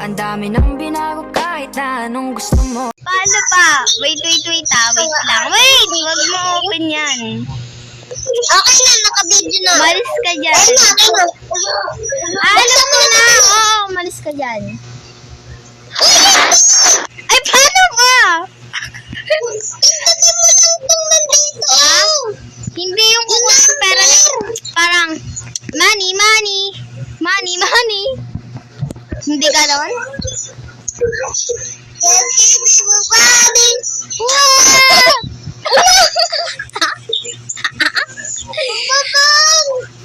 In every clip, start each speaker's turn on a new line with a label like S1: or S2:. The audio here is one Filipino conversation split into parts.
S1: Ang dami nang binago kahit na anong gusto mo.
S2: Paano pa? Wait lang. Wait, wag mo open yan.
S3: Okay na, naka-video na.
S2: Malis ka dyan. Alam ko na. Oo, malis ka dyan. Ay, paano ba?
S3: Itatin mo lang itong nandito.
S2: Hindi yung kukot ko pera. Parang, money. Hindi ka doon?
S3: Yes, baby, body.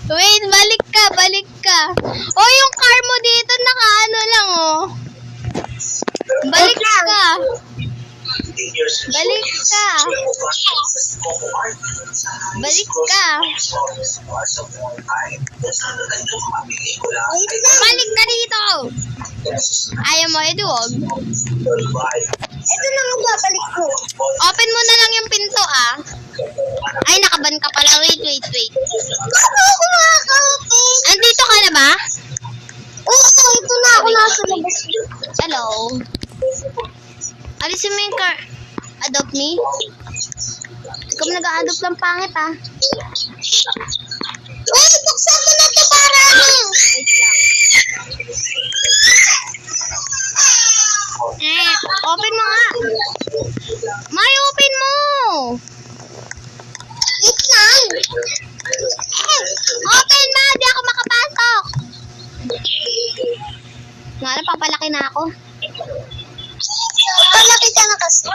S2: Wait, balik ka. Oh, yung car mo dito, nakaano lang, oh. Balik ka. Balik ka dito. Ayaw mo, Edwog.
S3: Ito na nga babalik ko.
S2: Open mo na lang yung pinto, ah. Ay, nakaban ka pala. Wait.
S3: Ano ako nakaka-open?
S2: Andito ka na ba?
S3: Oo, ito na ako nasa labas.
S2: Hello. Alisin mo yung car. Adopt me. Ikaw nag-a-adopt lang pangit, ah.
S3: Uy, buksan mo na ito para ano?
S2: Wait lang. Open mo nga. May open mo.
S3: Wait lang.
S2: Open mo. Di ako makapasok. Nga na, papalaki na ako.
S3: Palaki ka na kasi.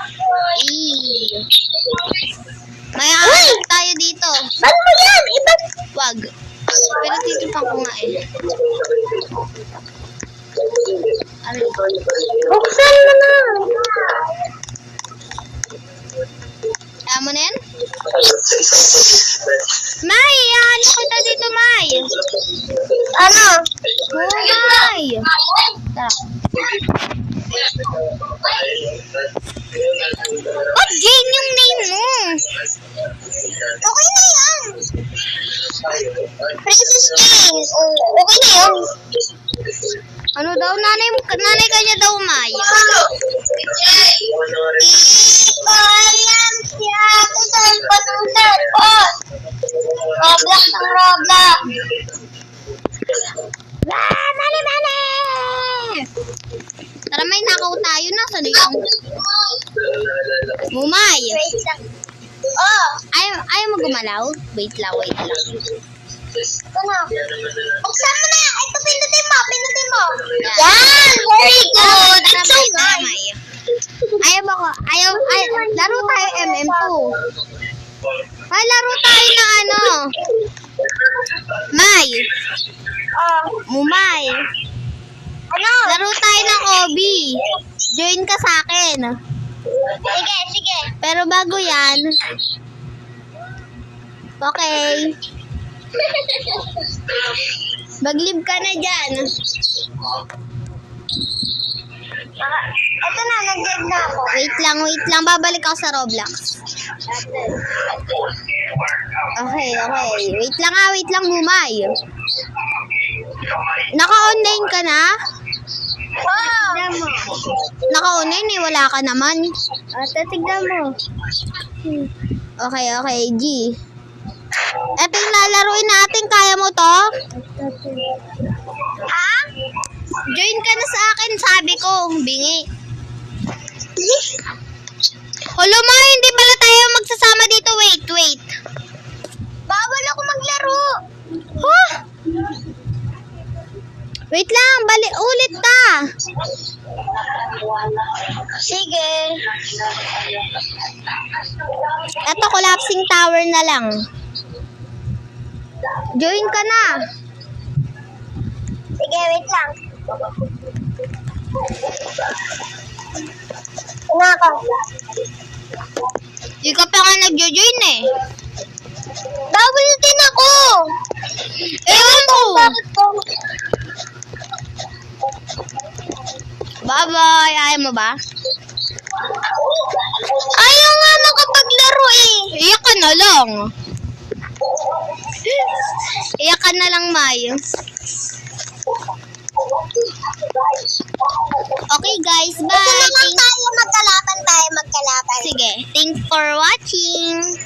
S2: May aarap tayo dito.
S3: Ba't mo yan? Iba.
S2: Wag. Pero titipan ko nga eh.
S3: Buksan mo na.
S2: Kaya mo na yan? May! Ano kita dito, May?
S3: Ano?
S2: May! Tara. Ba't Jane yung name mo?
S3: Okay na yan. Princess Jane. Oh, okay na yan.
S2: Ano daw? Nanay ka niya daw, May.
S3: Alam siya. Ito cellphone ng cellphone. Roblox ng Roblox.
S2: Mali! Tara, may nakaw tayo na. Saan yung Mumay?
S3: Wait lang. Oh,
S2: Ayaw mo gumalaw? Wait lang.
S3: ito na. Buksan mo na. Ito, pinutin mo. Yan, very good.
S2: Tara,
S3: It's so
S2: May.
S3: nice.
S2: Laro tayo MM2. Ay, laro tayo na ano. May. Mumay.
S3: Ano?
S2: Laro tayo ng Obi. Join ka sa akin.
S3: Sige.
S2: Pero bago yan. Okay. Mag-live ka na dyan.
S3: Ito na, nag-live na ako.
S2: Wait lang. Babalik ako sa Roblox. Okay. Wait lang, Mumay. Naka-online ka na? Naka-online eh, wala ka naman.
S3: Tignan mo.
S2: Okay, G. Ito yung lalaruin natin, kaya mo to?
S3: Ha?
S2: Join ka na sa akin, sabi ko, bingi. Hulo mo, hindi pala tayo magsasama dito, wait.
S3: Bawal ako maglaro.
S2: Huh? Wait lang, ulit ka.
S3: Sige.
S2: Ito, collapsing tower na lang. Join ka na.
S3: Sige, wait lang. Una ako.
S2: Di ka pa nga nag-join eh.
S3: Bawal din ako.
S2: Ewan ko.
S3: Bakit ko?
S2: Bye-bye. Ayaw mo ba?
S3: Ayaw nga makapaglaro eh.
S2: Iyak ka na lang. Iyak ka na lang, May. Okay guys,
S3: Ito
S2: bye.
S3: naman tayo, magkalaban.
S2: Sige, thanks for watching.